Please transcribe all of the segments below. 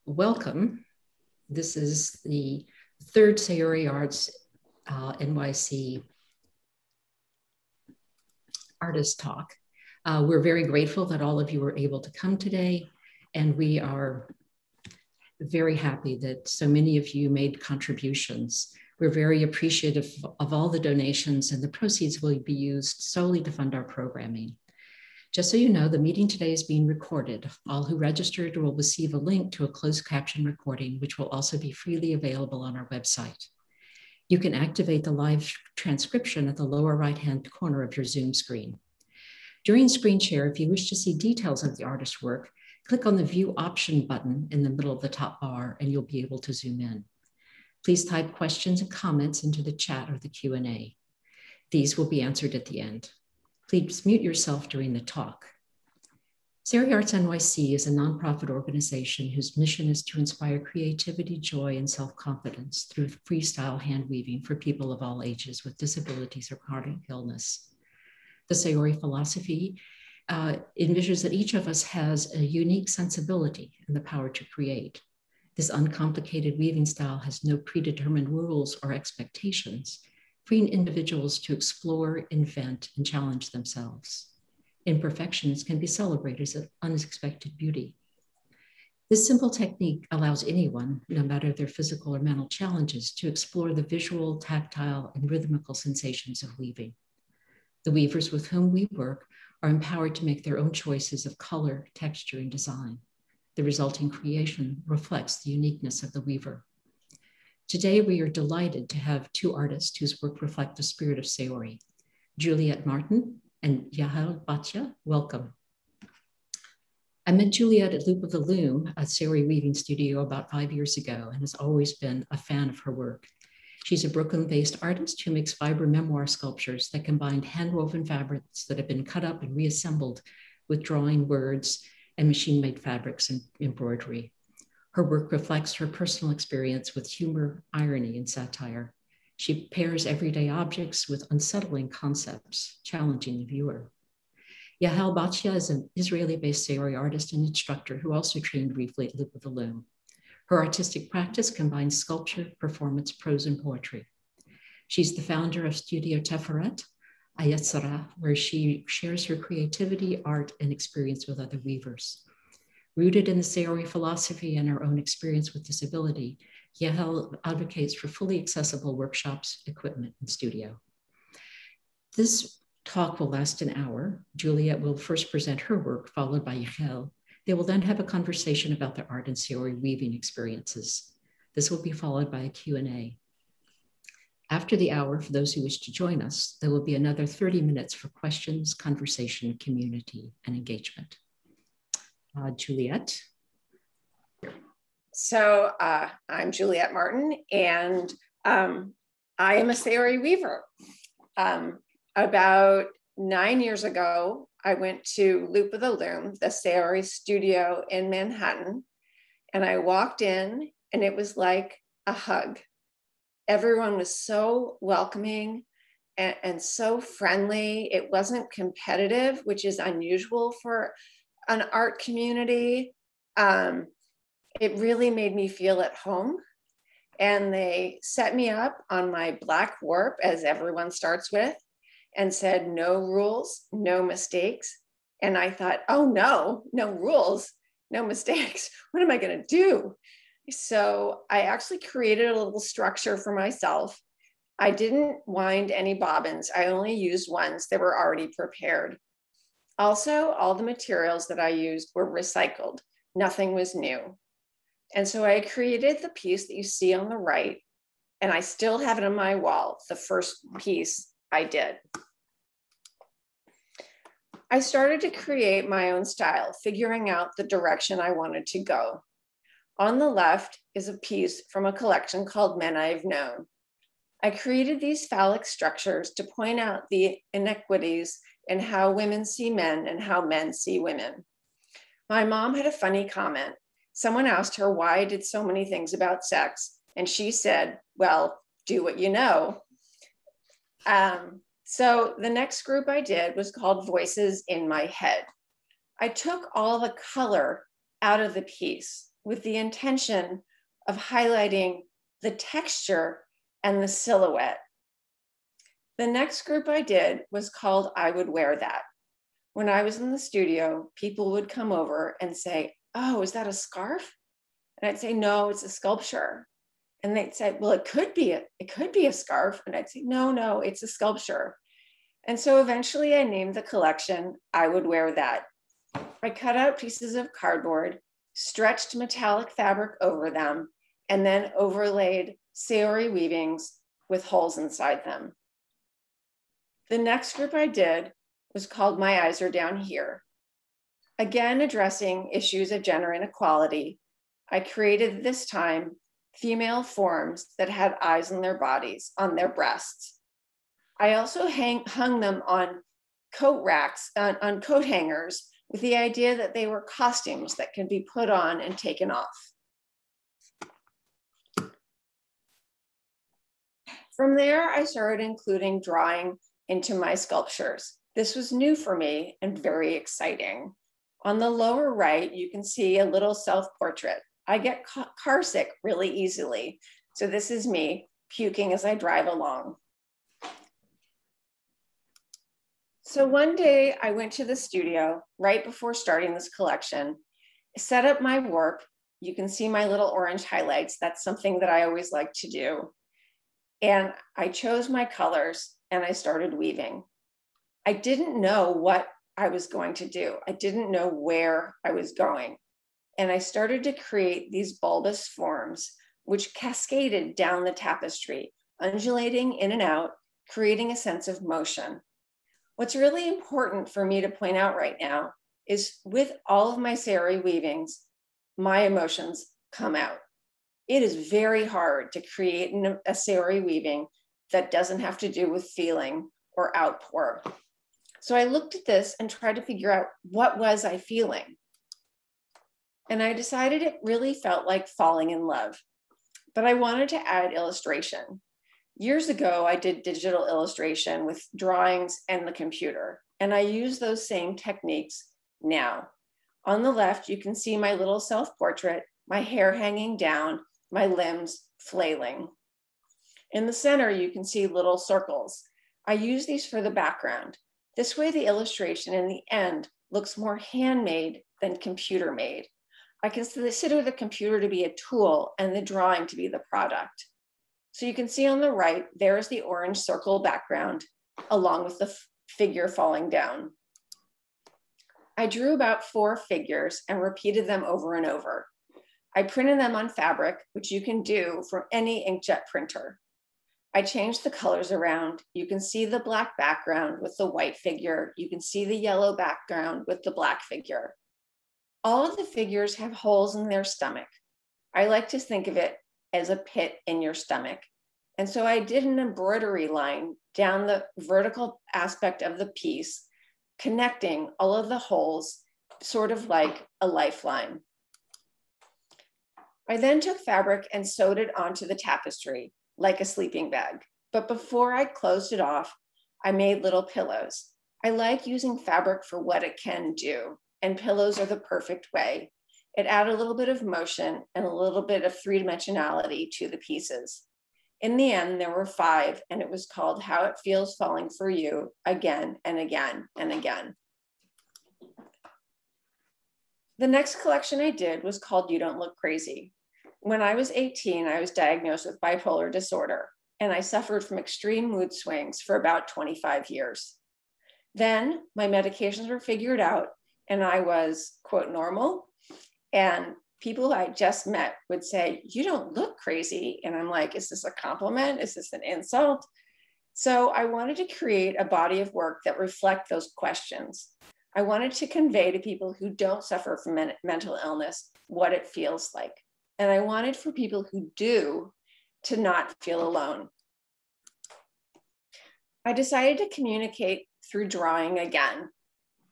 Welcome. This is the third Saori Arts NYC Artist Talk. We're very grateful that all of you were able to come today, and we are very happy that so many of you made contributions. We're very appreciative of all the donations, and the proceeds will be used solely to fund our programming. Just so you know, the meeting today is being recorded. All who registered will receive a link to a closed caption recording, which will also be freely available on our website. You can activate the live transcription at the lower right-hand corner of your Zoom screen. During screen share, if you wish to see details of the artist's work, click on the View Option button in the middle of the top bar, and you'll be able to zoom in. Please type questions and comments into the chat or the Q&A. These will be answered at the end. Please mute yourself during the talk. Saori Arts NYC is a nonprofit organization whose mission is to inspire creativity, joy, and self-confidence through freestyle hand weaving for people of all ages with disabilities or chronic illness. The Saori philosophy envisions that each of us has a unique sensibility and the power to create. This uncomplicated weaving style has no predetermined rules or expectations, freeing individuals to explore, invent, and challenge themselves. Imperfections can be celebrated as unexpected beauty. This simple technique allows anyone, no matter their physical or mental challenges, to explore the visual, tactile, and rhythmical sensations of weaving. The weavers with whom we work are empowered to make their own choices of color, texture, and design. The resulting creation reflects the uniqueness of the weaver. Today, we are delighted to have two artists whose work reflect the spirit of Saori, Juliet Martin and Batyah. Welcome. I met Juliet at Loop of the Loom, a Saori weaving studio, about 5 years ago, and has always been a fan of her work. She's a Brooklyn-based artist who makes fiber memoir sculptures that combine hand-woven fabrics that have been cut up and reassembled with drawing, words, and machine-made fabrics and embroidery. Her work reflects her personal experience with humor, irony, and satire. She pairs everyday objects with unsettling concepts, challenging the viewer. Batyah is an Israeli-based Saori artist and instructor who also trained briefly at Loop of the Loom. Her artistic practice combines sculpture, performance, prose, and poetry. She's the founder of Studio Teferet, Ayetzara, where she shares her creativity, art, and experience with other weavers. Rooted in the Saori philosophy and her own experience with disability, Yahel advocates for fully accessible workshops, equipment, and studio. This talk will last an hour. Juliet will first present her work, followed by Yahel. They will then have a conversation about their art and Saori weaving experiences. This will be followed by a Q&A. After the hour, for those who wish to join us, there will be another 30 minutes for questions, conversation, community, and engagement. Juliet. So I'm Juliet Martin, and I am a Saori weaver. About 9 years ago, I went to Loop of the Loom, the Saori studio in Manhattan, and I walked in, and it was like a hug. Everyone was so welcoming and so friendly. It wasn't competitive, which is unusual for an art community. It really made me feel at home. And they set me up on my black warp, as everyone starts with, and said, no rules, no mistakes. And I thought, oh no rules, no mistakes. What am I gonna do? So I actually created a little structure for myself. I didn't wind any bobbins. I only used ones that were already prepared. Also, all the materials that I used were recycled. Nothing was new. And so I created the piece that you see on the right, and I still have it on my wall, the first piece I did. I started to create my own style, figuring out the direction I wanted to go. On the left is a piece from a collection called Men I've Known. I created these phallic structures to point out the inequities in how women see men and how men see women. My mom had a funny comment. Someone asked her why I did so many things about sex, and she said, well, do what you know. So the next group I did was called Voices in My Head. I took all the color out of the piece. with the intention of highlighting the texture and the silhouette. The next group I did was called I Would Wear That. When I was in the studio, people would come over and say, "Oh, is that a scarf?" And I'd say, "No, it's a sculpture." And they'd say, "Well, it could be a scarf." And I'd say, no, it's a sculpture. And so eventually I named the collection I Would Wear That. I cut out pieces of cardboard, stretched metallic fabric over them, and then overlaid Saori weavings with holes inside them. The next group I did was called My Eyes Are Down Here. Again, addressing issues of gender inequality, I created this time female forms that had eyes on their bodies, on their breasts. I also hung them on coat racks, on coat hangers, with the idea that they were costumes that can be put on and taken off. From there, I started including drawing into my sculptures. This was new for me and very exciting. On the lower right, you can see a little self-portrait. I get car sick really easily. So this is me puking as I drive along. So one day I went to the studio right before starting this collection, set up my work. You can see my little orange highlights. That's something that I always like to do. And I chose my colors and I started weaving. I didn't know what I was going to do. I didn't know where I was going. And I started to create these bulbous forms, which cascaded down the tapestry, undulating in and out, creating a sense of motion. What's really important for me to point out right now is with all of my Saori weavings, my emotions come out. It is very hard to create a Saori weaving that doesn't have to do with feeling or outpour. So I looked at this and tried to figure out what was I feeling. And I decided it really felt like falling in love, but I wanted to add illustration. Years ago, I did digital illustration with drawings and the computer, and I use those same techniques now. On the left, you can see my little self-portrait, my hair hanging down, my limbs flailing. In the center, you can see little circles. I use these for the background. This way, the illustration in the end looks more handmade than computer made. I consider the computer to be a tool and the drawing to be the product. So you can see on the right, there's the orange circle background along with the figure falling down. I drew about 4 figures and repeated them over and over. I printed them on fabric, which you can do from any inkjet printer. I changed the colors around. You can see the black background with the white figure. You can see the yellow background with the black figure. All of the figures have holes in their stomach. I like to think of it as a pit in your stomach. And so I did an embroidery line down the vertical aspect of the piece, connecting all of the holes, sort of like a lifeline. I then took fabric and sewed it onto the tapestry like a sleeping bag. But before I closed it off, I made little pillows. I like using fabric for what it can do, and pillows are the perfect way. It added a little bit of motion and a little bit of three-dimensionality to the pieces. In the end, there were 5, and it was called How It Feels Falling for You, again and again and again. The next collection I did was called You Don't Look Crazy. When I was 18, I was diagnosed with bipolar disorder, and I suffered from extreme mood swings for about 25 years. Then my medications were figured out, and I was, quote, normal. And people I just met would say, "You don't look crazy." And I'm like, is this a compliment? Is this an insult? So I wanted to create a body of work that reflect those questions. I wanted to convey to people who don't suffer from mental illness what it feels like. And I wanted for people who do to not feel alone. I decided to communicate through drawing again.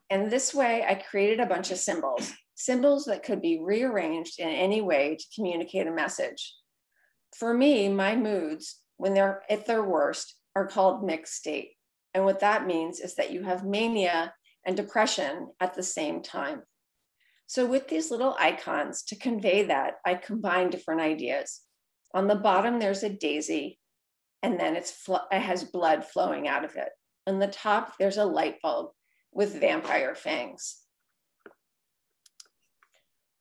And this way I created a bunch of symbols that could be rearranged in any way to communicate a message. For me, my moods, when they're at their worst, are called mixed state. And what that means is that you have mania and depression at the same time. So with these little icons to convey that, I combine different ideas. On the bottom, there's a daisy, and then it has blood flowing out of it. On the top, there's a light bulb with vampire fangs.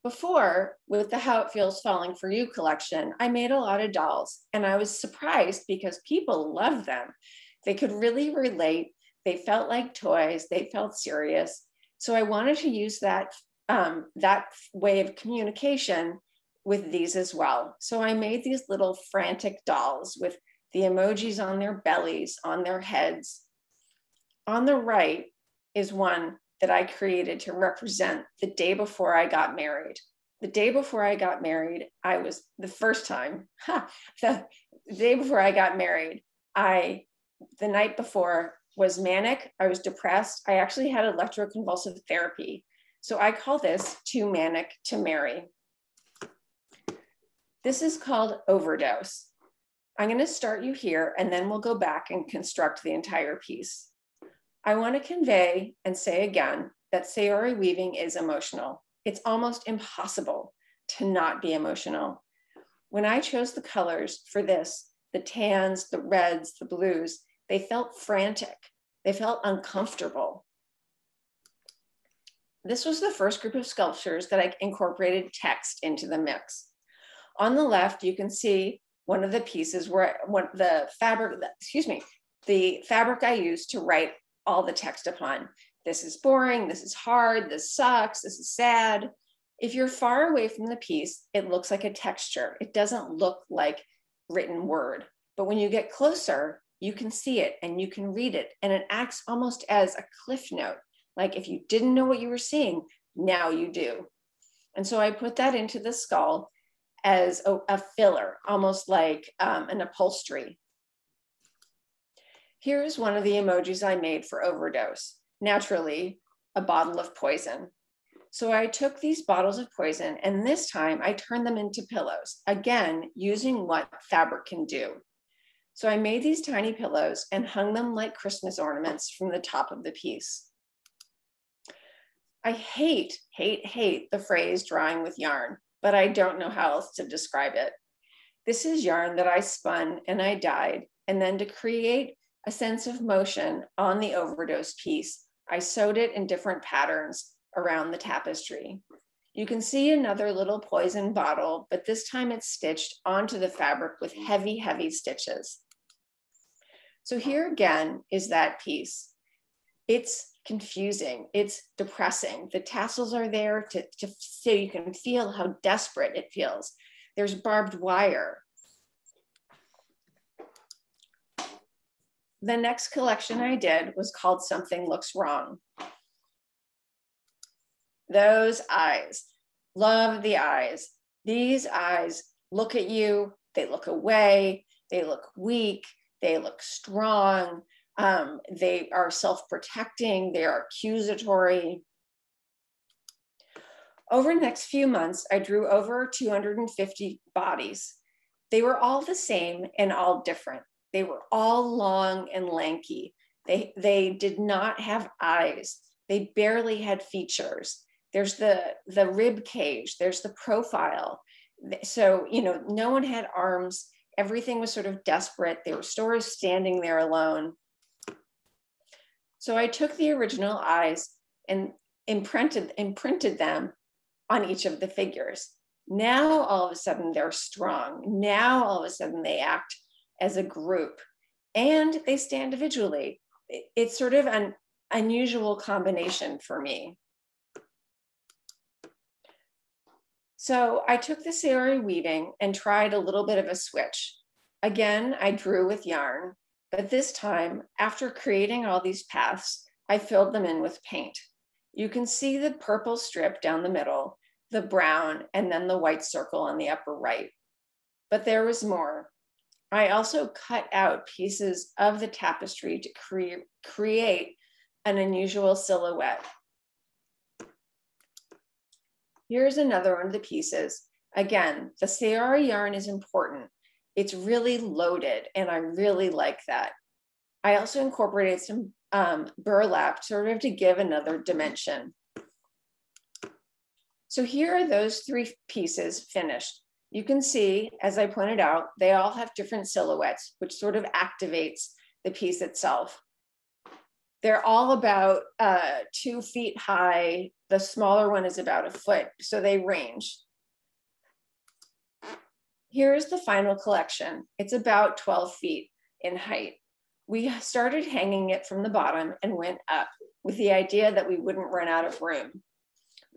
Before, with the How It Feels Falling For You collection, I made a lot of dolls, and I was surprised because people loved them. They could really relate. They felt like toys. They felt serious. So I wanted to use that way of communication with these as well. So I made these little frantic dolls with the emojis on their bellies, on their heads. On the right is one that I created to represent the day before I got married. The day before I got married, the day before I got married, the night before was manic. I was depressed. I actually had electroconvulsive therapy. So I call this Too Manic to Marry. This is called Overdose. I'm going to start you here, and then we'll go back and construct the entire piece. I want to convey and say again that Saori weaving is emotional. It's almost impossible to not be emotional. When I chose the colors for this, the tans, the reds, the blues, they felt frantic. They felt uncomfortable. This was the first group of sculptures that I incorporated text into the mix. On the left, you can see one of the pieces where the fabric I used to write all the text upon. This is boring, this is hard, this sucks, this is sad. If you're far away from the piece, it looks like a texture. It doesn't look like written word. But when you get closer, you can see it and you can read it. And it acts almost as a cliff note. Like if you didn't know what you were seeing, now you do. And so I put that into the skull as a filler, almost like an upholstery. Here's one of the emojis I made for Overdose. Naturally, a bottle of poison. So I took these bottles of poison, and this time I turned them into pillows, again, using what fabric can do. So I made these tiny pillows and hung them like Christmas ornaments from the top of the piece. I hate the phrase drawing with yarn, but I don't know how else to describe it. This is yarn that I spun and I dyed, and then to create a sense of motion on the Overdose piece, I sewed it in different patterns around the tapestry. You can see another little poison bottle, but this time it's stitched onto the fabric with heavy, heavy stitches. So here again is that piece. It's confusing, it's depressing. The tassels are there so you can feel how desperate it feels. There's barbed wire. The next collection I did was called Something Looks Wrong. Those eyes, love the eyes. These eyes look at you, they look away, they look weak, they look strong, they are self-protecting, they are accusatory. Over the next few months, I drew over 250 bodies. They were all the same and all different. They were all long and lanky. They did not have eyes. They barely had features. There's the rib cage, there's the profile. So, no one had arms. Everything was sort of desperate. They were sort of standing there alone. So I took the original eyes and imprinted them on each of the figures. Now, all of a sudden, they're strong. Now, all of a sudden, they act as a group and they stand individually. It's sort of an unusual combination for me. So I took the Saori weaving and tried a little bit of a switch. Again, I drew with yarn, but this time, after creating all these paths, I filled them in with paint. You can see the purple strip down the middle, the brown, and then the white circle on the upper right. But there was more. I also cut out pieces of the tapestry to create an unusual silhouette. Here's another one of the pieces. Again, the Saori yarn is important. It's really loaded, and I really like that. I also incorporated some burlap sort of to give another dimension. So here are those 3 pieces finished. You can see, as I pointed out, they all have different silhouettes, which sort of activates the piece itself. They're all about 2 feet high. The smaller one is about 1 foot, so they range. Here's the final collection. It's about 12 feet in height. We started hanging it from the bottom and went up with the idea that we wouldn't run out of room.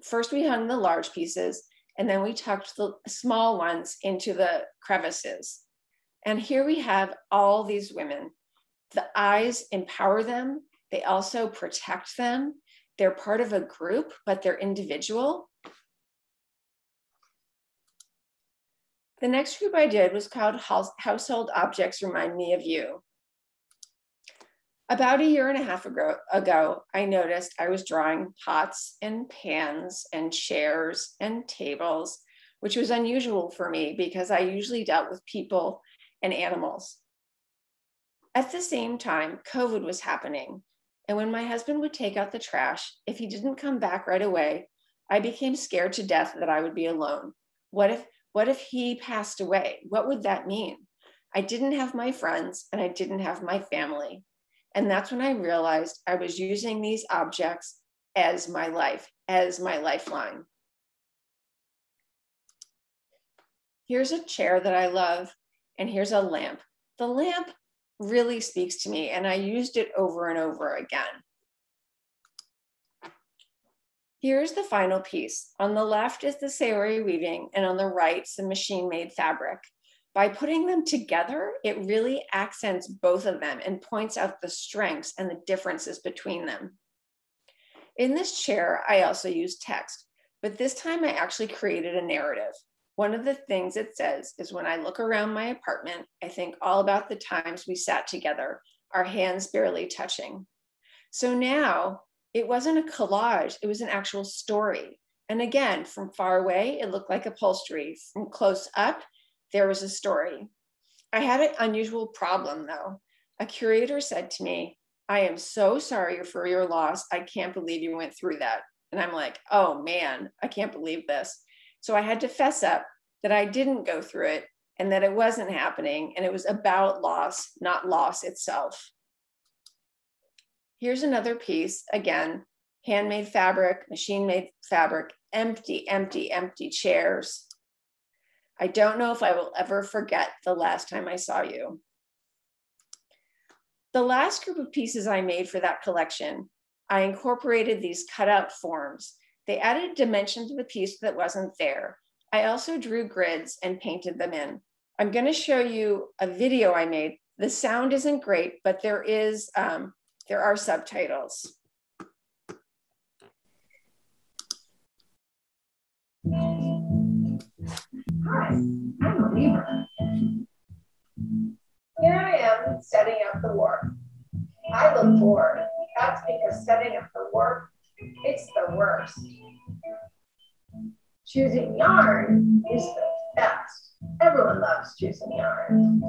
First, we hung the large pieces, and then we tucked the small ones into the crevices. And here we have all these women. The eyes empower them. They also protect them. They're part of a group, but they're individual. The next group I did was called Household Objects Remind Me of You. About 1.5 years ago, I noticed I was drawing pots and pans and chairs and tables, which was unusual for me because I usually dealt with people and animals. At the same time, COVID was happening. And when my husband would take out the trash, if he didn't come back right away, I became scared to death that I would be alone. What if he passed away? What would that mean? I didn't have my friends and I didn't have my family. And that's when I realized I was using these objects as my life, as my lifeline. Here's a chair that I love, and here's a lamp. The lamp really speaks to me, and I used it over and over again. Here's the final piece. On the left is the Saori weaving, and on the right, some machine-made fabric. By putting them together, it really accents both of them and points out the strengths and the differences between them. In this chair, I also used text, but this time I actually created a narrative. One of the things it says is, when I look around my apartment, I think all about the times we sat together, our hands barely touching. So now it wasn't a collage, it was an actual story. And again, from far away, it looked like upholstery. From close up, there was a story. I had an unusual problem though. A curator said to me, "I am so sorry for your loss. I can't believe you went through that." And I'm like, oh man, I can't believe this. So I had to fess up that I didn't go through it and that it wasn't happening, and it was about loss, not loss itself. Here's another piece, again, handmade fabric, machine-made fabric, empty, empty, empty chairs. I don't know if I will ever forget the last time I saw you. The last group of pieces I made for that collection, I incorporated these cutout forms. They added dimension to the piece that wasn't there. I also drew grids and painted them in. I'm going to show you a video I made. The sound isn't great, but there are subtitles. Hi, I'm a Libra. Here I am setting up the work. I look bored. That's because setting up the work, it's the worst. Choosing yarn is the best. Everyone loves choosing yarn.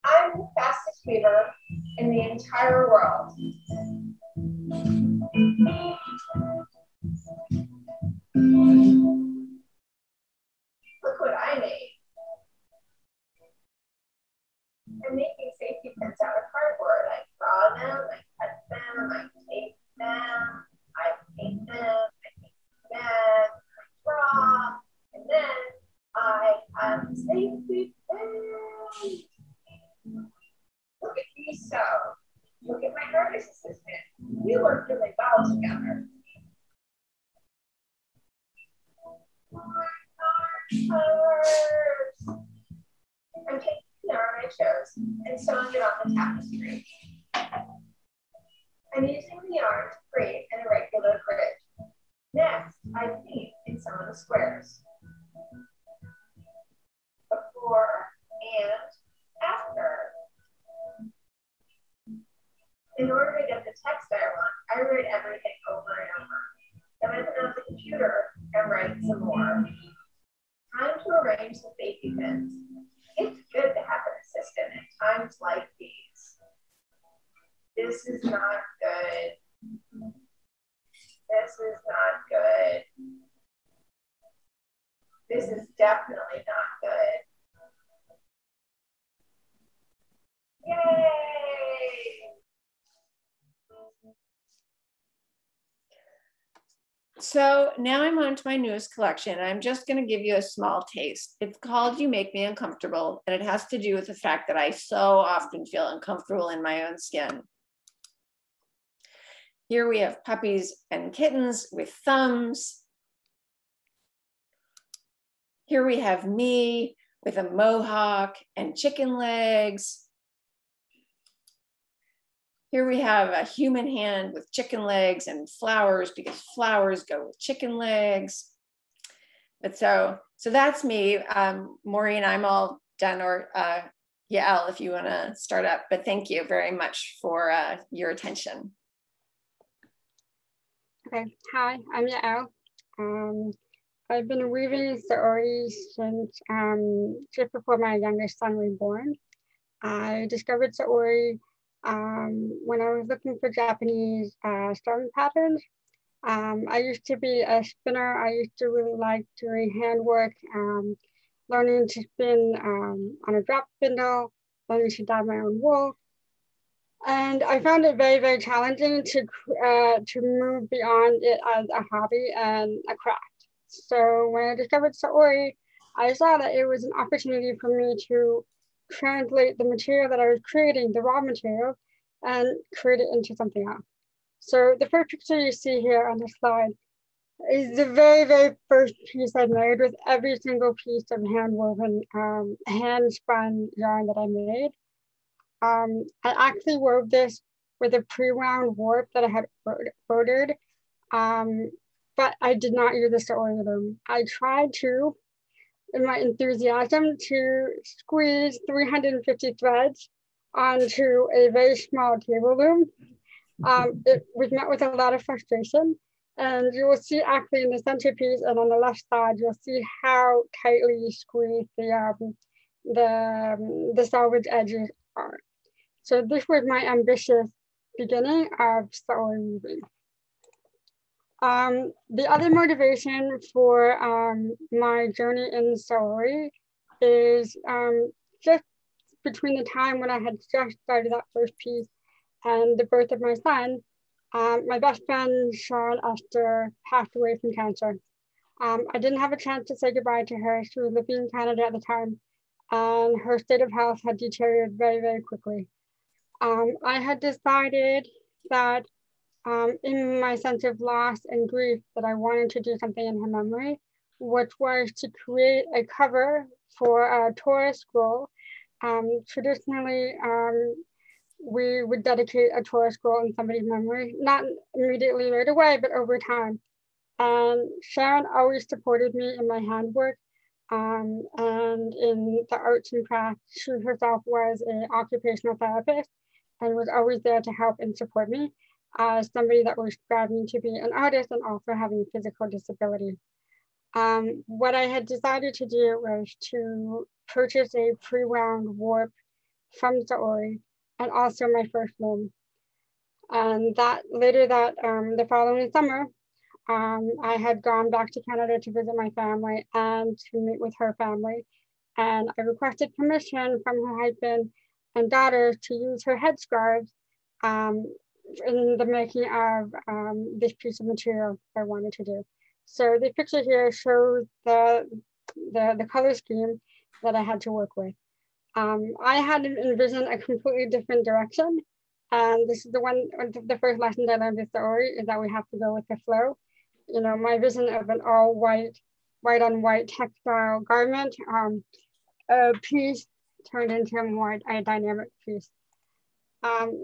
I'm the fastest weaver in the entire world. Look what I made. I'm making safety pins out of cardboard. I draw them, I cut them, I tape them, I paint them, I paint them, I draw, and then I have safety pins. Look at me sew. Look at my artist assistant. We work really well together. I'm taking the yarn I chose and sewing it on the tapestry. I'm using the yarn to create an irregular grid. Next, I paint in some of the squares. Before and after. In order to get the text I want, I write everything over and over. Then I put it on the computer and write some more. Time to arrange the safety pins. It's good to have an assistant at times like these. This is not good. This is not good. This is definitely not good. Yay! So now I'm on to my newest collection. I'm just going to give you a small taste. It's called You Make Me Uncomfortable, and it has to do with the fact that I so often feel uncomfortable in my own skin. Here we have puppies and kittens with thumbs. Here we have me with a mohawk and chicken legs. Here we have a human hand with chicken legs and flowers because flowers go with chicken legs. But so that's me. Maureen, I'm all done, or Yael, if you want to start up. But thank you very much for your attention. Okay, hi, I'm Yael. I've been weaving saori since just before my youngest son was born. I discovered saori when I was looking for Japanese starting patterns. I used to be a spinner. I used to really like doing handwork, learning to spin on a drop spindle, learning to dye my own wool. And I found it very, very challenging to move beyond it as a hobby and a craft. So when I discovered saori, I saw that it was an opportunity for me to translate the material that I was creating, the raw material, and create it into something else. So the first picture you see here on the slide is the very, very first piece I made with every single piece of hand-woven, hand-spun yarn that I made. I actually wove this with a pre-wound warp that I had ordered, but I did not use a saori loom. I tried to, in my enthusiasm, to squeeze 350 threads onto a very small table loom. It was met with a lot of frustration, and you will see actually in the centerpiece and on the left side, you'll see how tightly you squeeze the salvage edges are. So this was my ambitious beginning of saori weaving. The other motivation for my journey in saori is just between the time when I had just started that first piece and the birth of my son, my best friend, Sharon Esther, passed away from cancer. I didn't have a chance to say goodbye to her. She was living in Canada at the time, and her state of health had deteriorated very, very quickly. I had decided that in my sense of loss and grief that I wanted to do something in her memory, which was to create a cover for a Torah scroll. Traditionally, we would dedicate a Torah scroll in somebody's memory, not immediately right away, but over time. And Sharon always supported me in my handwork and in the arts and crafts. She herself was an occupational therapist and was always there to help and support me as somebody that was striving to be an artist and also having a physical disability. What I had decided to do was to purchase a pre-wound warp from saori and also my first loom. And the following summer, I had gone back to Canada to visit my family and to meet with her family. And I requested permission from her husband and daughters to use her headscarves in the making of this piece of material I wanted to do. So the picture here shows the color scheme that I had to work with. I had envisioned a completely different direction. And this is the first lesson that I learned with saori is that we have to go with the flow. You know, my vision of an all white on white textile garment piece turned into a more dynamic piece.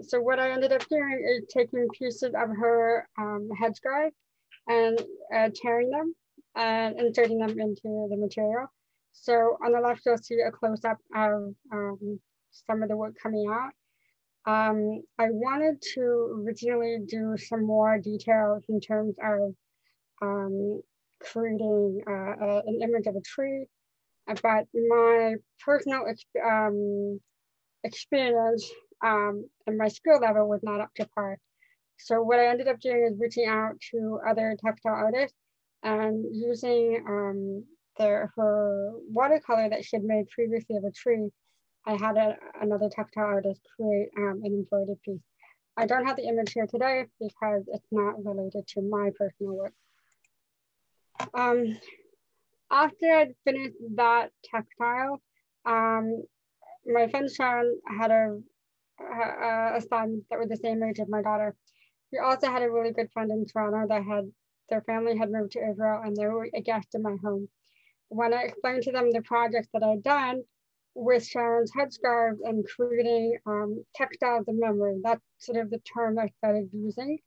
So what I ended up doing is taking pieces of her headscarf and tearing them and inserting them into the material. So on the left, you'll see a close-up of some of the work coming out. I wanted to originally do some more details in terms of creating an image of a tree, but my personal experience and my skill level was not up to par. So what I ended up doing is reaching out to other textile artists and using her watercolor that she had made previously of a tree, I had another textile artist create an embroidered piece. I don't have the image here today because it's not related to my personal work. After I'd finished that textile, my friend Sharon had a son that was the same age as my daughter. We also had a really good friend in Toronto that their family had moved to Israel and they were a guest in my home. When I explained to them the projects that I'd done with Sharon's headscarves and creating textiles of memory, that's sort of the term I started using,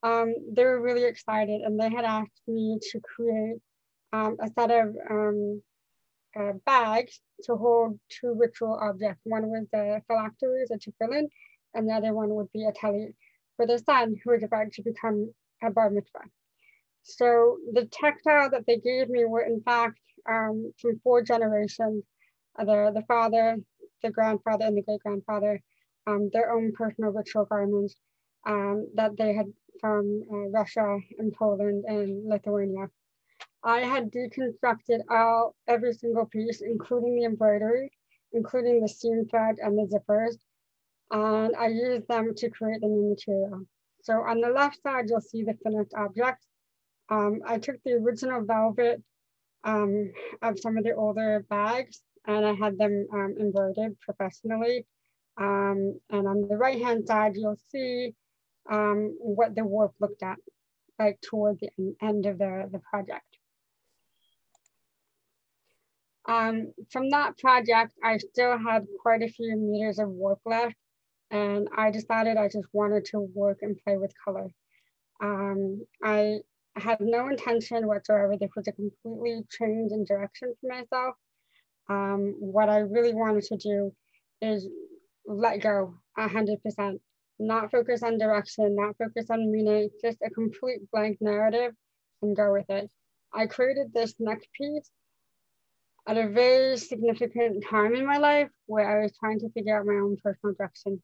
they were really excited and they had asked me to create a set of bags to hold two ritual objects. One was the phylacteries, a tefillin, and the other one would be a talit for the son who was about to become a bar mitzvah. So the textile that they gave me were in fact from 4 generations, the father, the grandfather, and the great-grandfather, their own personal ritual garments that they had from Russia and Poland and Lithuania. I had deconstructed every single piece, including the embroidery, including the seam thread and the zippers, and I used them to create the new material. So on the left side, you'll see the finished object. I took the original velvet of some of the older bags, and I had them embroidered professionally. And on the right-hand side, you'll see what the warp looked at, like toward the end of the project. From that project, I still had quite a few meters of warp left, and I decided I just wanted to work and play with color. I had no intention whatsoever. This was a completely change in direction for myself. What I really wanted to do is let go 100%, not focus on direction, not focus on meaning, just a complete blank narrative and go with it. I created this next piece at a very significant time in my life where I was trying to figure out my own personal direction.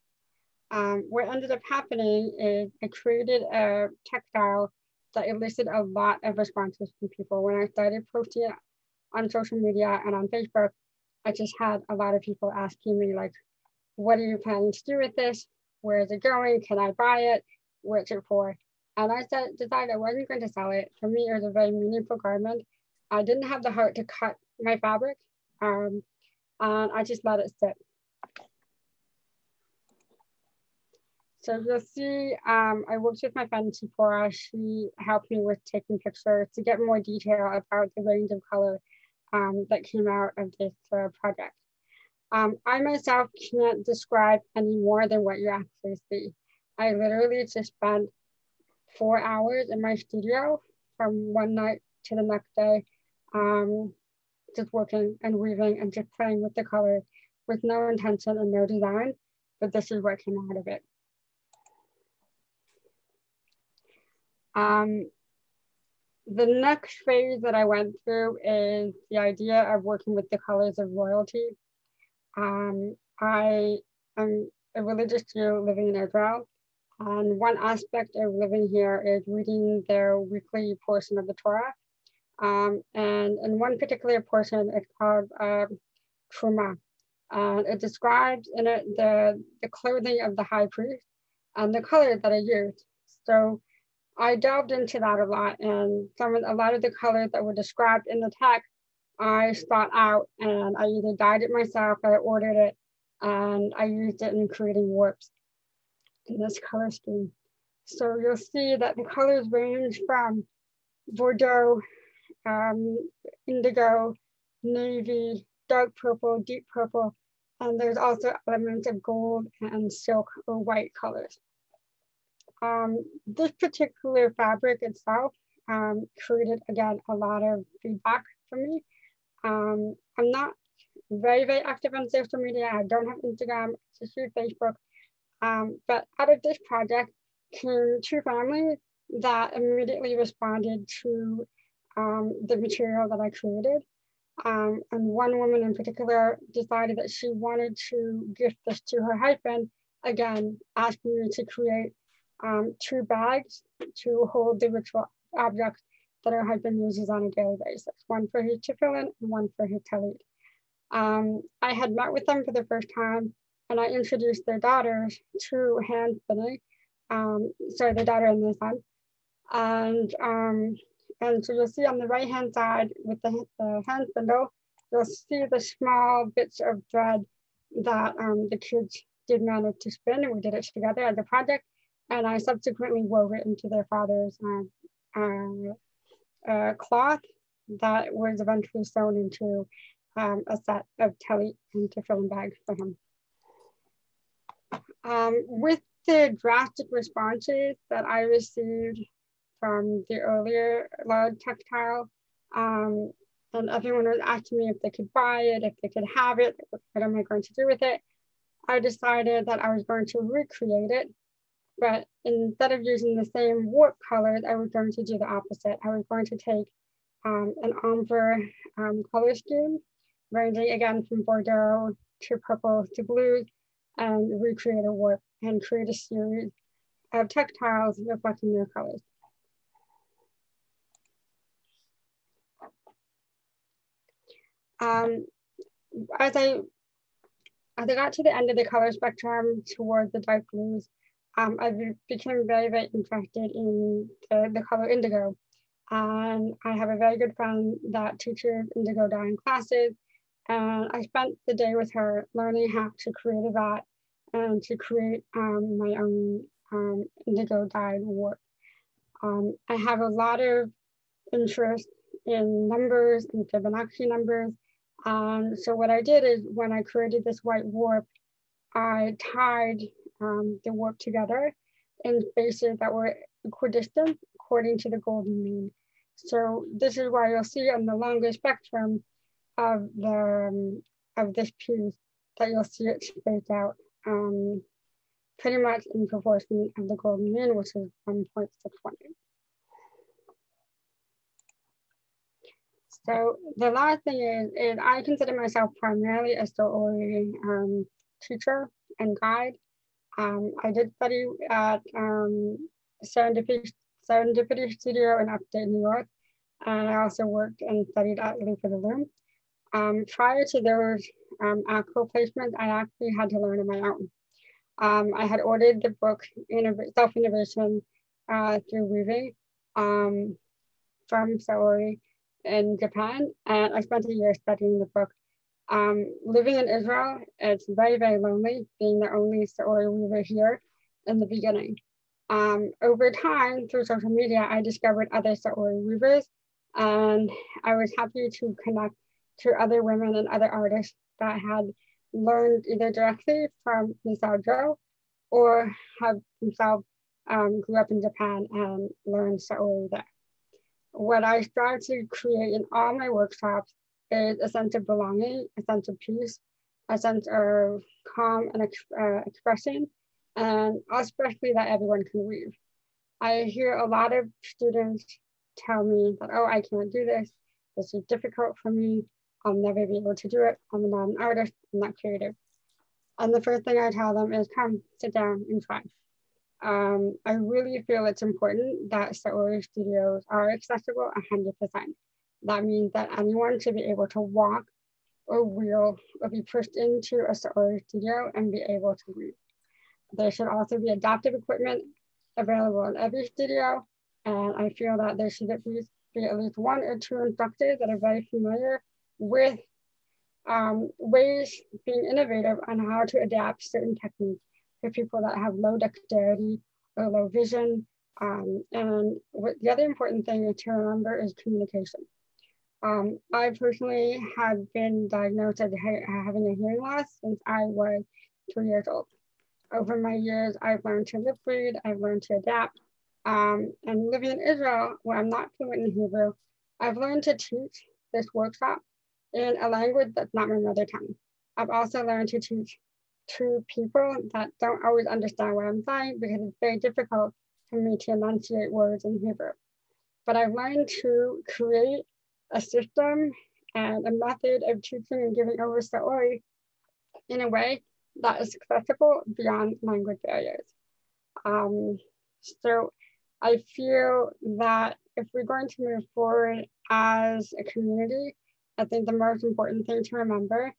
What ended up happening is I created a textile that elicited a lot of responses from people. When I started posting it on social media and on Facebook, I just had a lot of people asking me like, what are you planning to do with this? Where is it going? Can I buy it? What's it for? And I decided I wasn't going to sell it. For me, it was a very meaningful garment. I didn't have the heart to cut my fabric, and I just let it sit. So you'll see, I worked with my friend Tipora. She helped me with taking pictures to get more detail about the range of color that came out of this project. I myself can't describe any more than what you actually see. I literally just spent 4 hours in my studio from one night to the next day, just working and weaving and just playing with the color with no intention and no design, but this is what came out of it. The next phase that I went through is the idea of working with the colors of royalty. I am a religious Jew living in Israel, and one aspect of living here is reading their weekly portion of the Torah. And in one particular portion, it's called Truma. And it describes in it the clothing of the high priest and the color that I used. So I delved into that a lot, and a lot of the colors that were described in the text, I sought out, and I either dyed it myself, I ordered it, and I used it in creating warps in this color scheme. So you'll see that the colors range from Bordeaux, indigo, navy, dark purple, deep purple, and there's also elements of gold and silk or white colors. This particular fabric itself created, again, a lot of feedback for me. I'm not very, very active on social media. I don't have Instagram, just use Facebook. But out of this project came 2 families that immediately responded to the material that I created. And one woman in particular decided that she wanted to gift this to her husband, again, asking me to create 2 bags to hold the ritual objects that her husband uses on a daily basis, one for his tefillin and one for his talit. I had met with them for the first time, and I introduced their daughters to hand spinning. Sorry, the daughter and the son. And so you'll see on the right-hand side with the hand spindle, you'll see the small bits of thread that the kids did manage to spin, and we did it together as a project. And I subsequently wove it into their father's cloth that was eventually sewn into a set of talit and tefillin bags for him. With the drastic responses that I received from the earlier large textile, and everyone was asking me if they could buy it, if they could have it, what am I going to do with it? I decided that I was going to recreate it, but instead of using the same warp colors, I was going to do the opposite. I was going to take an ombre color scheme, ranging again from Bordeaux to purple to blue, and recreate a warp and create a series of textiles reflecting their colors. As I got to the end of the color spectrum towards the dark blues, I became very, very interested in the color indigo. And I have a very good friend that teaches indigo dyeing classes. And I spent the day with her learning how to create a vat and to create my own indigo dyed warp. I have a lot of interest in numbers and Fibonacci numbers. So what I did is when I created this white warp, I tied the warp together in spaces that were equidistant according to the golden mean. So this is why you'll see on the longer spectrum of this piece that you'll see it spaced out pretty much in proportion of the golden mean, which is 1.618. So the last thing is I consider myself primarily a Saori teacher and guide. I did study at Serendipity Studio in upstate New York, and I also worked and studied at Loop of the Loom. Prior to those actual placements, I actually had to learn on my own. I had ordered the book Self-Innovation through Weaving from Saori in Japan, and I spent a year studying the book. Living in Israel, it's very, very lonely, being the only Saori weaver here in the beginning. Over time, through social media, I discovered other Saori weavers, and I was happy to connect to other women and other artists that had learned either directly from Misao or have themselves grew up in Japan and learned Saori there. What I strive to create in all my workshops is a sense of belonging, a sense of peace, a sense of calm and expression, and especially that everyone can weave. I hear a lot of students tell me that, oh, I can't do this. This is difficult for me. I'll never be able to do it. I'm not an artist, I'm not creative. And the first thing I tell them is come, sit down and try. I really feel it's important that Saori studios are accessible 100%. That means that anyone should be able to walk or wheel or be pushed into a Saori studio and be able to weave. There should also be adaptive equipment available in every studio. And I feel that there should be at least 1 or 2 instructors that are very familiar with ways being innovative on how to adapt certain techniques for people that have low dexterity or low vision. And the other important thing to remember is communication. I personally have been diagnosed as having a hearing loss since I was 3 years old. Over my years, I've learned to lip read, I've learned to adapt. And living in Israel, where I'm not fluent in Hebrew, I've learned to teach this workshop in a language that's not my mother tongue. I've also learned to teach to people that don't always understand what I'm saying because it's very difficult for me to enunciate words in Hebrew. But I've learned to create a system and a method of teaching and giving over Saori in a way that is accessible beyond language barriers. So I feel that if we're going to move forward as a community, I think the most important thing to remember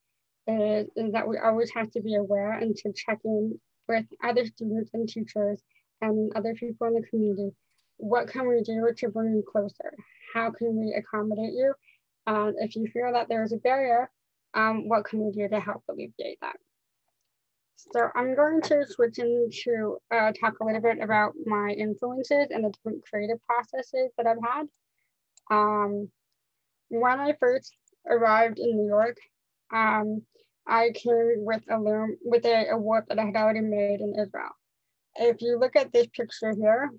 is that we always have to be aware and to check in with other students and teachers and other people in the community. What can we do to bring you closer? How can we accommodate you? If you feel that there's a barrier, what can we do to help alleviate that? So I'm going to switch into talk a little bit about my influences and the different creative processes that I've had. When I first arrived in New York, I came with a loom, with a warp that I had already made in Israel. If you look at this picture here,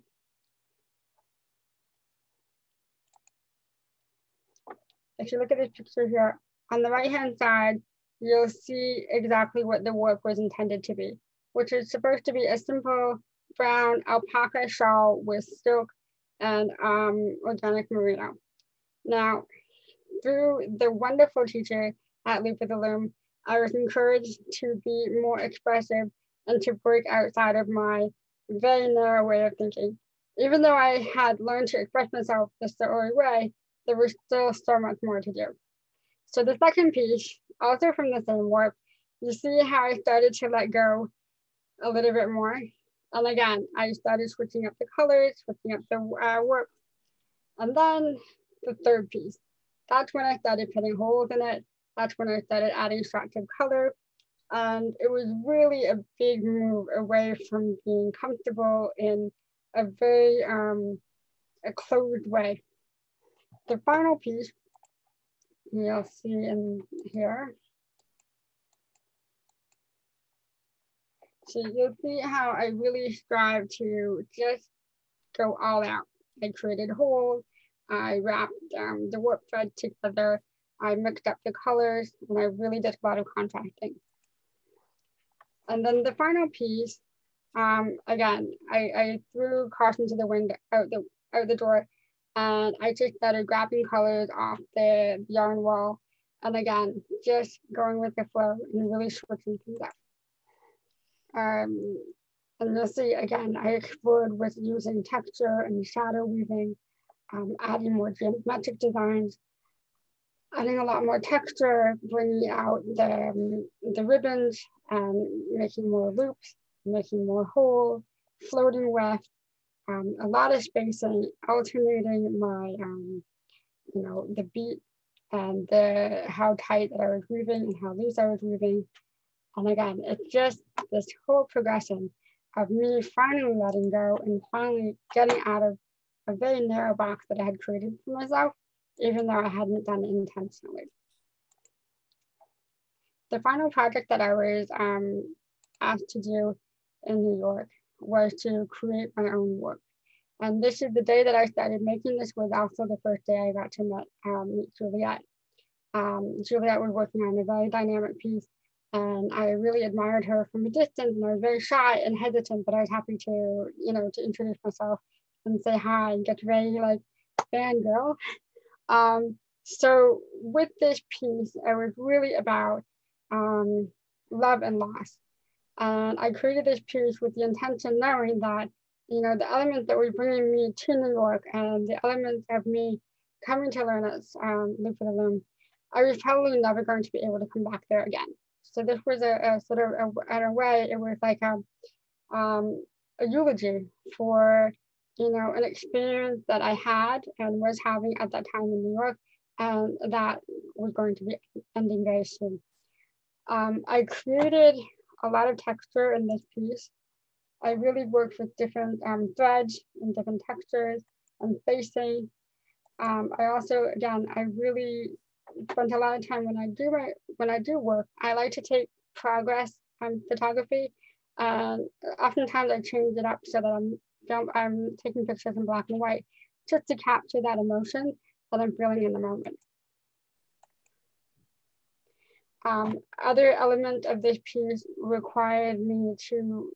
on the right-hand side, you'll see exactly what the warp was intended to be, which is supposed to be a simple brown alpaca shawl with silk and organic merino. Now, through the wonderful teacher at Loop of the Loom, I was encouraged to be more expressive and to break outside of my very narrow way of thinking. Even though I had learned to express myself the Saori way, there was still so much more to do. So the second piece, also from the same warp, you see how I started to let go a little bit more. And again, I started switching up the colors, switching up the warp. And then the third piece, that's when I started putting holes in it. That's when I started adding shots of color. And it was really a big move away from being comfortable in a very a closed way. The final piece, you'll see in here. So you'll see how I really strive to just go all out. I created holes, I wrapped the warp thread together, I mixed up the colors, and I really did a lot of contrasting. And then the final piece, again, I threw caution to the wind out the door, and I just started grabbing colors off the yarn wall. And again, just going with the flow and really switching things up. And you'll see, again, I explored with using texture and shadow weaving, adding more geometric designs, adding a lot more texture, bringing out the ribbons and making more loops, making more holes, floating weft, a lot of spacing, alternating my, the beat and how tight that I was weaving and how loose I was weaving. And again, it's just this whole progression of me finally letting go and finally getting out of a very narrow box that I had created for myself, even though I hadn't done it intentionally. The final project that I was asked to do in New York was to create my own work. And this is the day that I started making this, was also the first day I got to meet Juliet. Juliet was working on a very dynamic piece, and I really admired her from a distance, and I was very shy and hesitant, but I was happy to, to introduce myself and say hi and get very like fangirl. So with this piece, it was really about love and loss. And I created this piece with the intention, knowing that, the elements that were bringing me to New York and the elements of me coming to learn at Loop of the Loom, I was probably never going to be able to come back there again. So this was a sort of, in a way, it was like a eulogy for, an experience that I had and was having at that time in New York, and that was going to be ending very soon. I created a lot of texture in this piece. I really worked with different threads and different textures and spacing. I also, again, I really spent a lot of time when I do work. I like to take progress photography, and oftentimes I change it up so that I'm taking pictures in black and white, just to capture that emotion that I'm feeling in the moment. Other elements of this piece required me to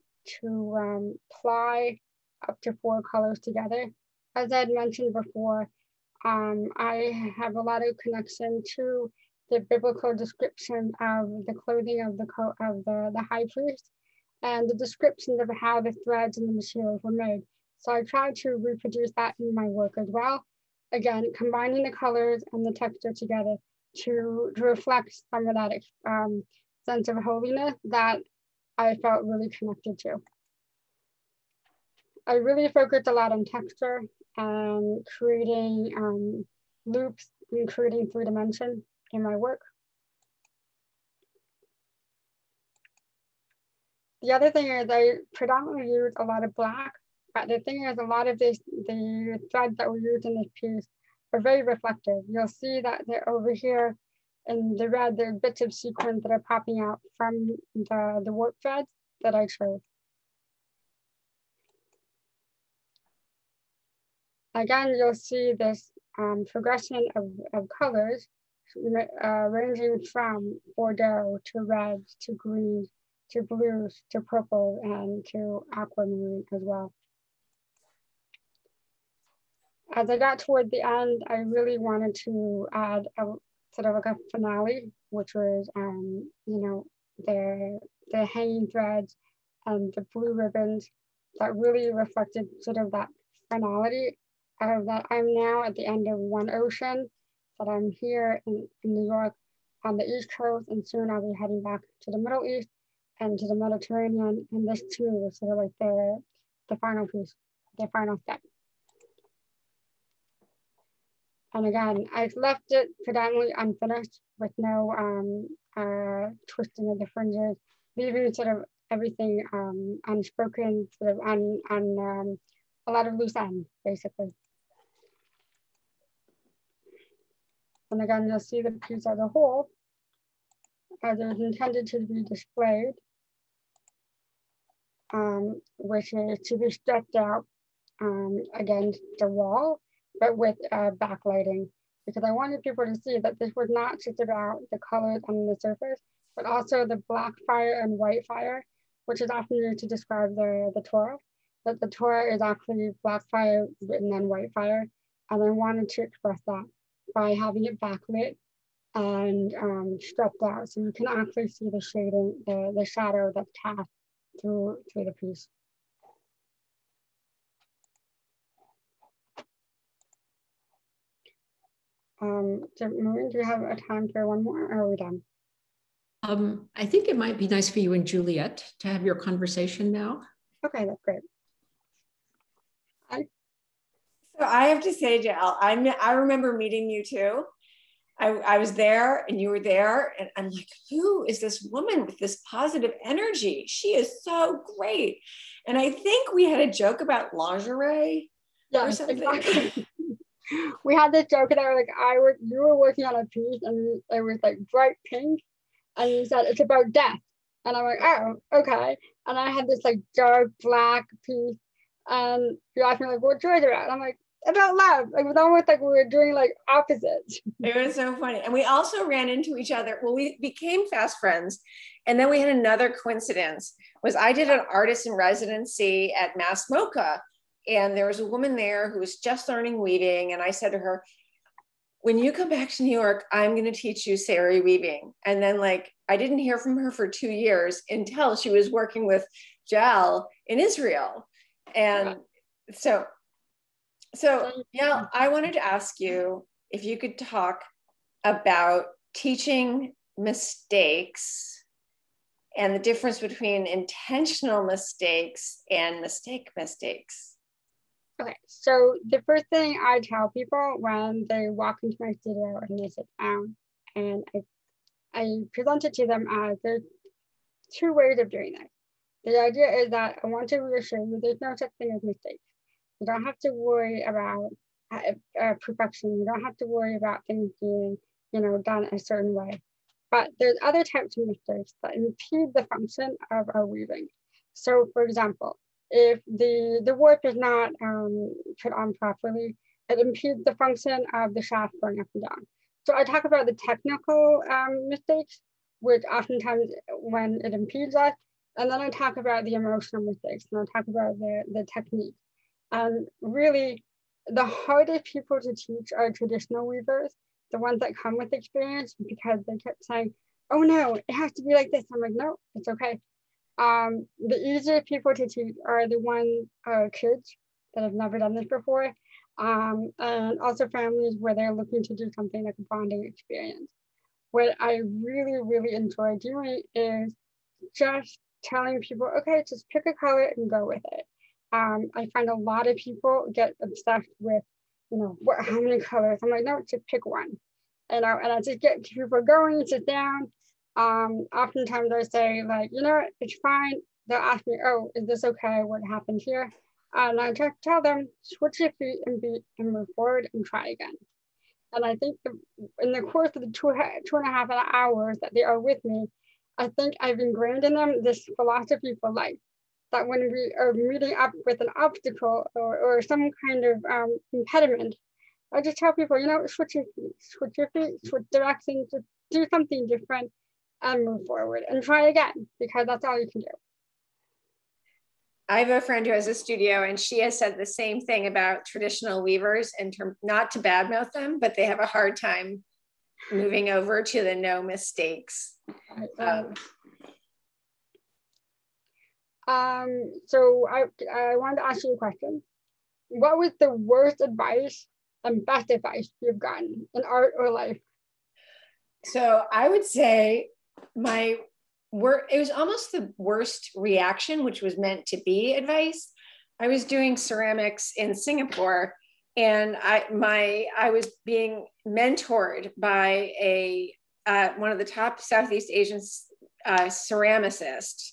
apply up to 4 colors together. As I had mentioned before, I have a lot of connection to the biblical description of the clothing of the high priest and the descriptions of how the threads and the materials were made. So I try to reproduce that in my work as well. Again, combining the colors and the texture together to reflect some of that sense of holiness that I felt really connected to. I really focused a lot on texture and creating loops and creating 3D in my work. The other thing is I predominantly use a lot of black, but the thing is a lot of the threads that we use in this piece are very reflective. You'll see that they're over here in the red, there are bits of sequins that are popping out from the warp threads that I chose. Again, you'll see this progression of colors ranging from Bordeaux to reds to greens to blues to purple and to aquamarine as well. As I got toward the end, I really wanted to add a sort of like a finale, which was, you know, the hanging threads and the blue ribbons that really reflected sort of that finality of that I'm now at the end of one ocean, that I'm here in New York on the East Coast, and soon I'll be heading back to the Middle East and to the Mediterranean. And this too was sort of like the final piece, the final step. And again, I've left it predominantly unfinished with no twisting of the fringes, leaving sort of everything unspoken, sort of on a lot of loose ends, basically. And again, you'll see the piece as a whole, as it was intended to be displayed, which is to be stretched out against the wall, but with backlighting, because I wanted people to see that this was not just about the colors on the surface, but also the black fire and white fire, which is often used to describe the Torah, that the Torah is actually black fire written on white fire. And I wanted to express that by having it backlit and stretched out, so you can actually see the shading, the shadow that's cast through the piece. Maureen, do you have a time for one more, or are we done? I think it might be nice for you and Juliet to have your conversation now. Okay, that's great. So I have to say, Jill, I remember meeting you too. I was there and you were there, and I'm like, who is this woman with this positive energy? She is so great. And I think we had a joke about lingerie or something. Exactly. We had this joke that you were working on a piece and it was like bright pink, and you said it's about death, and I'm like, oh, okay. And I had this like dark black piece, and you asked me like, what joy is it about? And I'm like, about love. It was almost like we were doing like opposites. It was so funny. And we also ran into each other. Well, we became fast friends. And then we had another coincidence, was I did an artist in residency at Mass MoCA. And there was a woman there who was just learning weaving. And I said to her, when you come back to New York, I'm going to teach you Saori weaving. And then like, I didn't hear from her for 2 years until she was working with Jal in Israel. And so yeah, I wanted to ask you if you could talk about teaching mistakes and the difference between intentional mistakes and mistakes. Okay, so the first thing I tell people when they walk into my studio and they sit down, and I present it to them as there's two ways of doing this. The idea is that I want to reassure you there's no such thing as mistakes. You don't have to worry about perfection. You don't have to worry about things being, you know, done a certain way. But there's other types of mistakes that impede the function of our weaving. So, for example, if the warp is not put on properly, it impedes the function of the shaft going up and down. So I talk about the technical mistakes, which oftentimes when it impedes us, and then I talk about the emotional mistakes, and I talk about the technique. And really, the hardest people to teach are traditional weavers, the ones that come with experience, because they kept saying, oh no, it has to be like this. I'm like, no, it's okay. The easier people to teach are the ones, kids, that have never done this before. And also families where they're looking to do something like a bonding experience. What I really, really enjoy doing is just telling people, okay, just pick a color and go with it. I find a lot of people get obsessed with, how many colors? I'm like, no, just pick one. And I just get people going, sit down. Oftentimes I say like, it's fine. They'll ask me, oh, is this okay? What happened here? And I just tell them, switch your feet and move forward and try again. And I think in the course of the two and a half hours that they are with me, I think I've ingrained in them this philosophy for life, that when we are meeting up with an obstacle or some kind of impediment, I just tell people, switch your feet, switch directions, just do something different and move forward and try again, because that's all you can do. I have a friend who has a studio, and she has said the same thing about traditional weavers, not to badmouth them, but they have a hard time moving over to the no mistakes. So I wanted to ask you a question. What was the worst advice and best advice you've gotten in art or life? So I would say it was almost the worst reaction, which was meant to be advice. I was doing ceramics in Singapore, and I was being mentored by one of the top Southeast Asian ceramicists.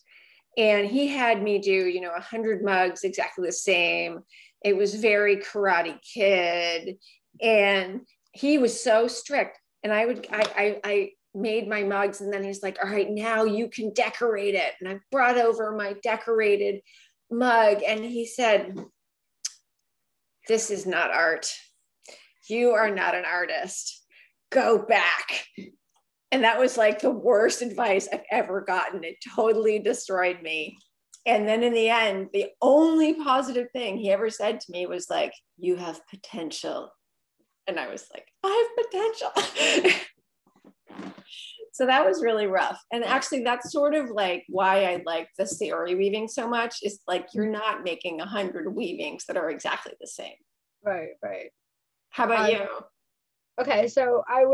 And he had me do, 100 mugs exactly the same. It was very Karate Kid. And he was so strict. And I made my mugs, and then he's like, all right, now you can decorate it. And I brought over my decorated mug, and he said, this is not art. You are not an artist. Go back. And that was like the worst advice I've ever gotten. It totally destroyed me. And then in the end, the only positive thing he ever said to me was like, you have potential. And I was like, I have potential. So that was really rough. And actually that's sort of like why I like the Saori weaving so much, is like, you're not making 100 weavings that are exactly the same. Right. How about you? Okay, so I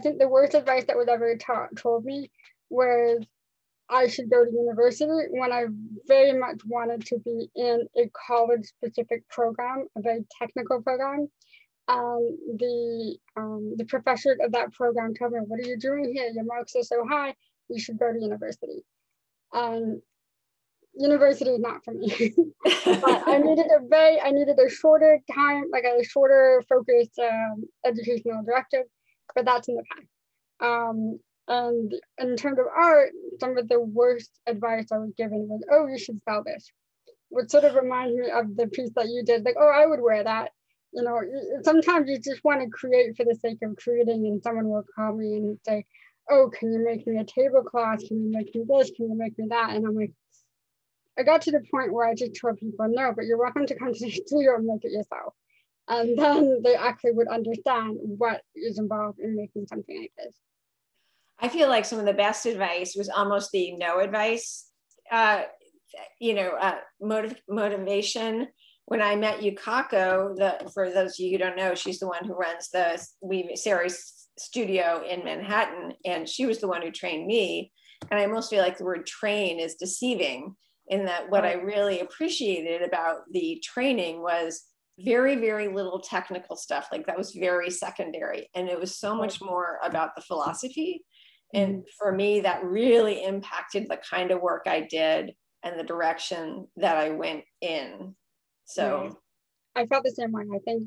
think the worst advice that was ever told me was I should go to university, when I very much wanted to be in a college-specific program, a very technical program. The professor of that program told me, what are you doing here? Your marks are so high, you should go to university. University is not for me. But I needed a shorter time, like a shorter focused educational directive, but that's in the past. And in terms of art, some of the worst advice I was given was, oh, you should sell this, which sort of reminds me of the piece that you did, like, oh, I would wear that. Sometimes you just want to create for the sake of creating, and someone will call me and say, oh, can you make me a tablecloth? Can you make me this? Can you make me that? And I'm like, I got to the point where I just told people, no, but you're welcome to come to the studio and make it yourself. And then they actually would understand what is involved in making something like this. I feel like some of the best advice was almost the no advice, motivation. When I met Yukako, for those of you who don't know, she's the one who runs the Saori's studio in Manhattan, and she was the one who trained me. And I almost feel like the word train is deceiving, in that what I really appreciated about the training was very, very little technical stuff. Like that was very secondary. And it was so much more about the philosophy. And for me, that really impacted the kind of work I did and the direction that I went in. So I felt the same way. I think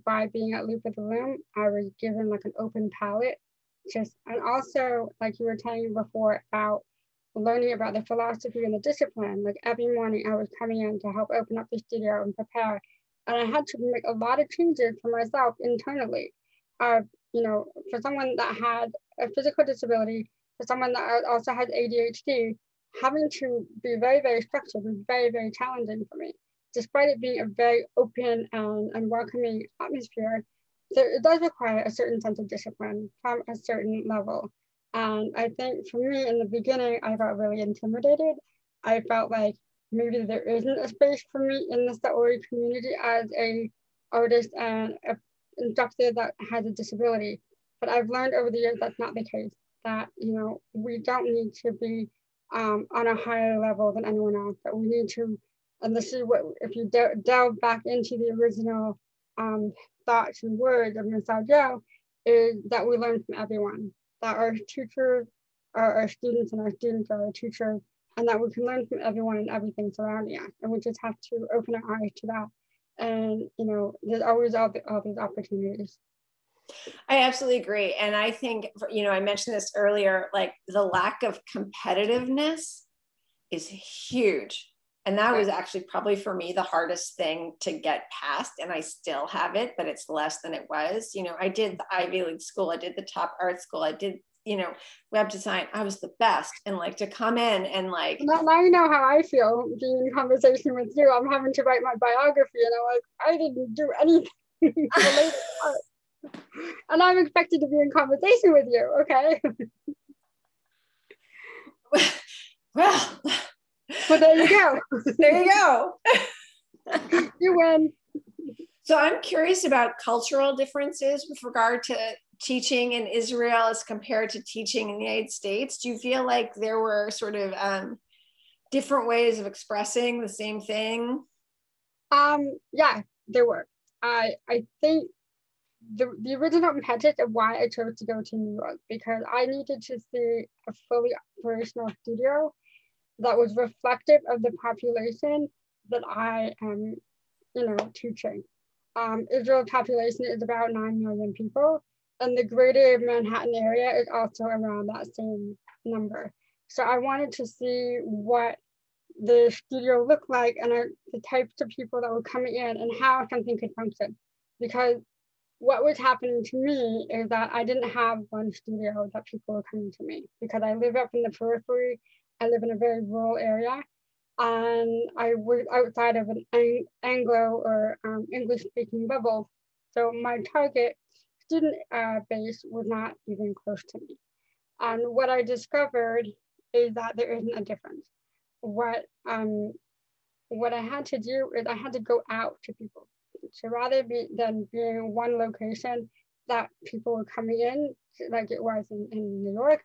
by being at Loop of the Loom, I was given like an open palette. And also, like you were telling me before, about learning about the philosophy and the discipline. Like every morning I was coming in to help open up the studio and prepare. And I had to make a lot of changes for myself internally. For someone that had a physical disability, for someone that also has ADHD, having to be very, very structured was very, very challenging for me. Despite it being a very open and welcoming atmosphere, it does require a certain sense of discipline from a certain level. And I think for me in the beginning, I got really intimidated. I felt like maybe there isn't a space for me in the Saori community as a artist and a instructor that has a disability. But I've learned over the years that's not the case, that, you know, we don't need to be on a higher level than anyone else, that we need to, and this is what, if you delve back into the original thoughts and words of Ms. Joe, is that we learn from everyone, that our teachers are our students and our students are our teachers, and that we can learn from everyone and everything surrounding us. And we just have to open our eyes to that. And, you know, there's always all these opportunities. I absolutely agree. And I think, you know, I mentioned this earlier, like the lack of competitiveness is huge. And that was actually probably for me the hardest thing to get past. And I still have it, but it's less than it was. You know, I did the Ivy League school, I did the top art school, I did, you know, web design. I was the best. And like to come in and like. Now you know how I feel being in conversation with you. I'm having to write my biography and I'm like, I didn't do anything related to art. And I'm expected to be in conversation with you, okay? Well, there you go. There you go. You win. So I'm curious about cultural differences with regard to teaching in Israel as compared to teaching in the United States. Do you feel like there were sort of different ways of expressing the same thing? Yeah, there were. I think the original impetus of why I chose to go to New York, because I needed to see a fully operational studio that was reflective of the population that I am, you know, teaching. Israel's population is about 9 million people, and the greater Manhattan area is also around that same number. So I wanted to see what the studio looked like and the types of people that were coming in and how something could function. Because what was happening to me is that I didn't have one studio that people were coming to me, because I live up in the periphery. I live in a very rural area, and I was outside of an Anglo or English-speaking bubble. So my target student base was not even close to me. And what I discovered is that there isn't a difference. What I had to do is I had to go out to people. So rather than being one location that people were coming in, like it was in New York,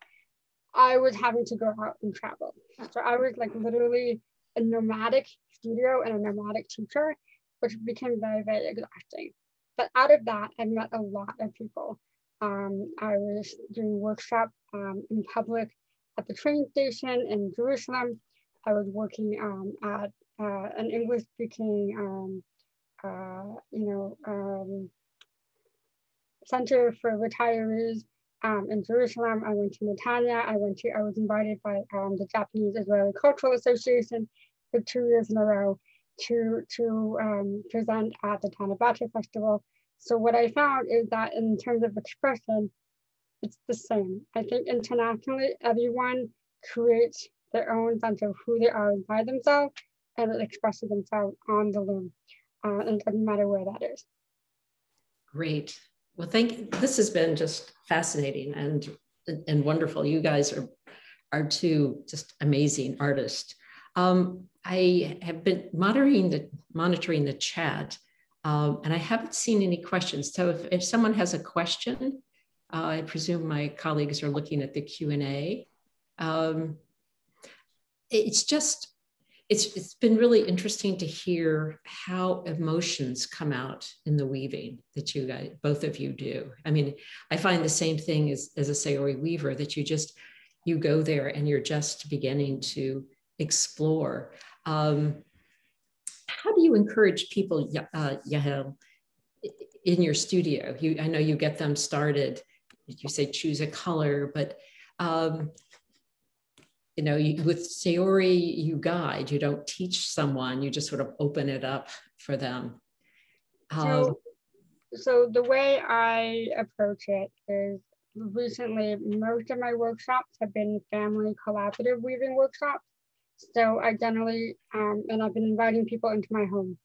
I was having to go out and travel. So I was like literally a nomadic studio and a nomadic teacher, which became very, very exhausting. But out of that, I met a lot of people. I was doing workshops in public at the train station in Jerusalem. I was working at an English-speaking center for retirees in Jerusalem. I went to Netanya. I was invited by the Japanese Israeli Cultural Association for 2 years in a row to present at the Batyah Festival. So what I found is that in terms of expression, it's the same. I think internationally, everyone creates their own sense of who they are inside themselves, and it expresses themselves on the loom. And it doesn't matter where that is. Great. Well, this has been just fascinating and wonderful. You guys are two just amazing artists. I have been monitoring the chat, and I haven't seen any questions. So if someone has a question, I presume my colleagues are looking at the Q&A. It's been really interesting to hear how emotions come out in the weaving that you guys, both of you do. I mean, I find the same thing as a Saori weaver, that you go there and you're just beginning to explore. How do you encourage people, Yael, in your studio? I know you get them started. You say choose a color, but with Saori, you guide, you don't teach someone, you just sort of open it up for them. So the way I approach it is, recently, most of my workshops have been family collaborative weaving workshops. So I generally, and I've been inviting people into my home.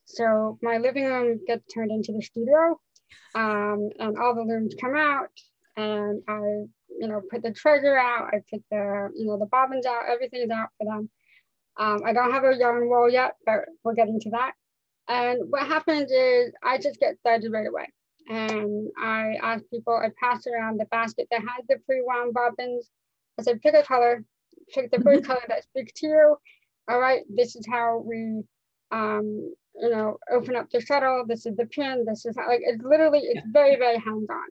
So my living room gets turned into the studio, and all the looms come out, and I put the treasure out, I put the bobbins out, everything is out for them. I don't have a yarn wall yet, but we're getting to that. And what happens is I just get started right away. And I ask people, I pass around the basket that has the pre-wound bobbins. I said, pick a color, pick the first color that speaks to you. All right, this is how we, open up the shuttle. This is the pin. This is how, like, it's literally, it's very, very hands-on.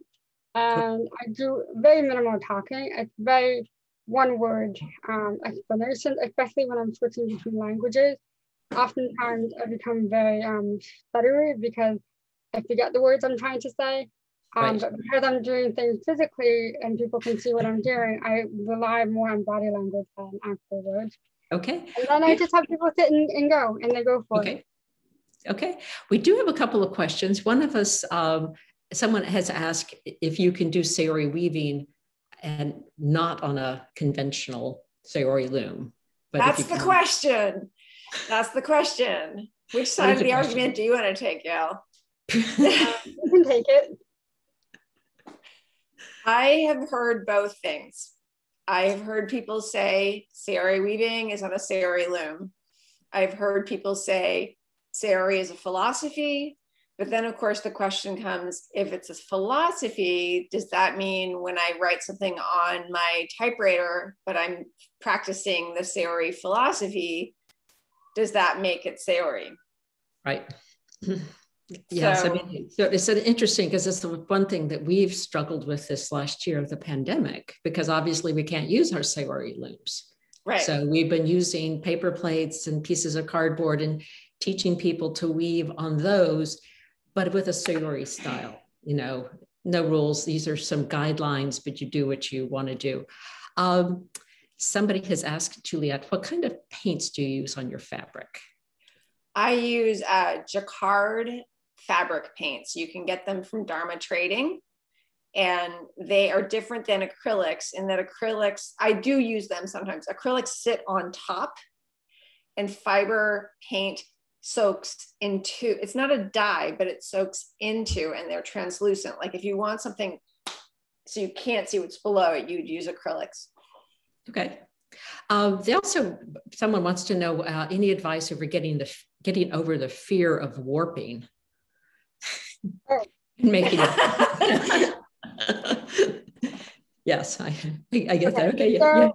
And I do very minimal talking. It's very one word explanation, especially when I'm switching between languages. Oftentimes I become very stuttery because I forget the words I'm trying to say. But because I'm doing things physically and people can see what I'm doing, I rely more on body language than actual words. Okay. And then I just have people sit and go, and they go for it. Okay. We do have a couple of questions. One of us, someone has asked if you can do Saori weaving and not on a conventional Saori loom. But that's the question. That's the question. Which side of the argument do you want to take, Yael? You can take it. I have heard both things. I have heard people say Saori weaving is on a Saori loom. I've heard people say Saori is a philosophy, but then of course the question comes, if it's a philosophy, does that mean when I write something on my typewriter, but I'm practicing the Saori philosophy, does that make it Saori? Right. Yes, so, I mean, so it's interesting because it's the one thing that we've struggled with this last year of the pandemic, because obviously we can't use our Saori looms. Right. So we've been using paper plates and pieces of cardboard and teaching people to weave on those, but with a Saori style, no rules. These are some guidelines, but you do what you want to do. Somebody has asked Juliet, what kind of paints do you use on your fabric? I use jacquard fabric paints. You can get them from Dharma Trading, and they are different than acrylics in that acrylics, I do use them sometimes. Acrylics sit on top, and fiber paint soaks into, it's not a dye, but it soaks into, and they're translucent. Like if you want something so you can't see what's below it, you'd use acrylics. Okay. Someone wants to know any advice over getting over the fear of warping. Making it. Yes, I get that. Okay. So yeah.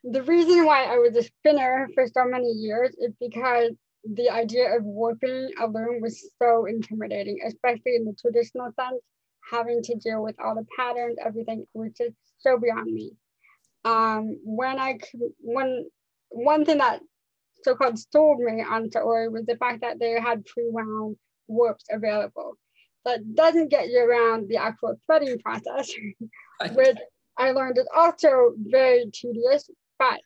The reason why I was a spinner for so many years is because the idea of warping a loom was so intimidating, especially in the traditional sense, having to deal with all the patterns, everything was just so beyond me. One thing that so-called sold me on Saori was the fact that they had pre-wound warps available. That doesn't get you around the actual threading process, which I learned is also very tedious. But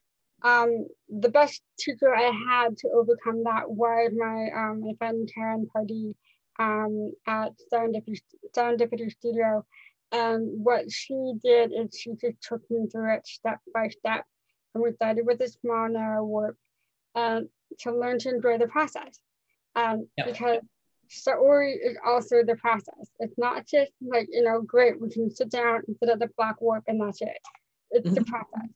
the best teacher I had to overcome that was my friend Karen Pardee at Serendipity Studio. And what she did is she just took me through it step by step. And we started with a small, narrow warp to learn to enjoy the process. Because Saori is also the process. It's not just like, great, we can sit down and sit at the black warp and that's it. It's the process.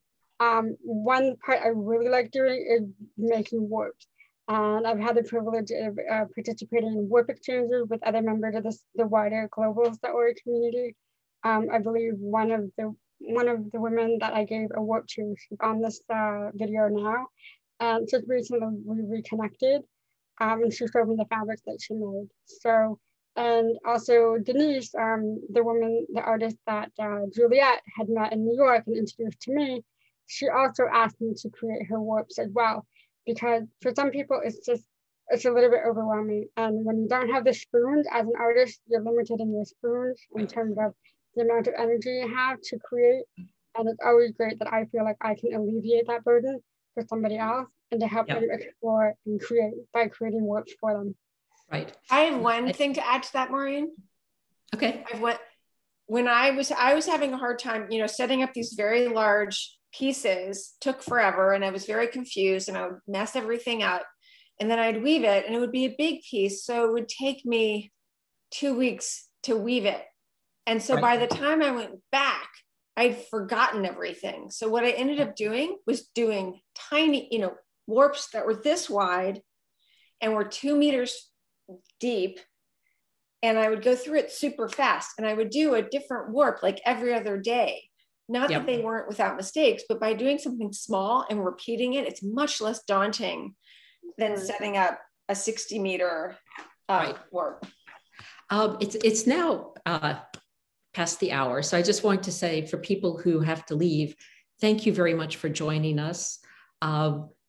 One part I really like doing is making warps. And I've had the privilege of participating in warp exchanges with other members of the wider global Saori community. I believe one of the women that I gave a warp to, she's on this video now. And just recently we reconnected, and she showed me the fabrics that she made. So, and also Denise, the artist that Juliet had met in New York and introduced to me, she also asked me to create her warps as well, because for some people it's a little bit overwhelming. And when you don't have the spoons as an artist, you're limited in your spoons in terms of the amount of energy you have to create. And it's always great that I feel like I can alleviate that burden for somebody else and to help them explore and create by creating warps for them. Right. I have one thing to add to that, Maureen. Okay. When I was having a hard time, setting up these very large pieces took forever, and I was very confused, and I would mess everything up, and then I'd weave it, and it would be a big piece, so it would take me 2 weeks to weave it. And so by the time I went back, I'd forgotten everything. So what I ended up doing was doing tiny, warps that were this wide and were 2 meters deep. And I would go through it super fast, and I would do a different warp like every other day. Not that they weren't without mistakes, but by doing something small and repeating it, it's much less daunting than setting up a 60-meter warp. It's now past the hour. So I just want to say, for people who have to leave, thank you very much for joining us.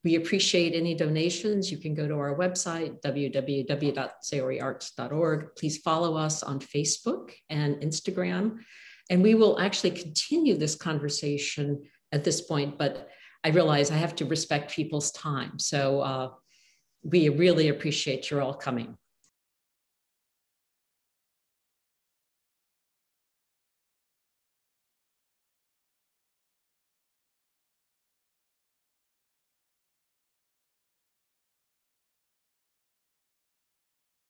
We appreciate any donations. You can go to our website, www.saoriarts.org. Please follow us on Facebook and Instagram. And we will actually continue this conversation at this point, but I realize I have to respect people's time. So we really appreciate your all coming.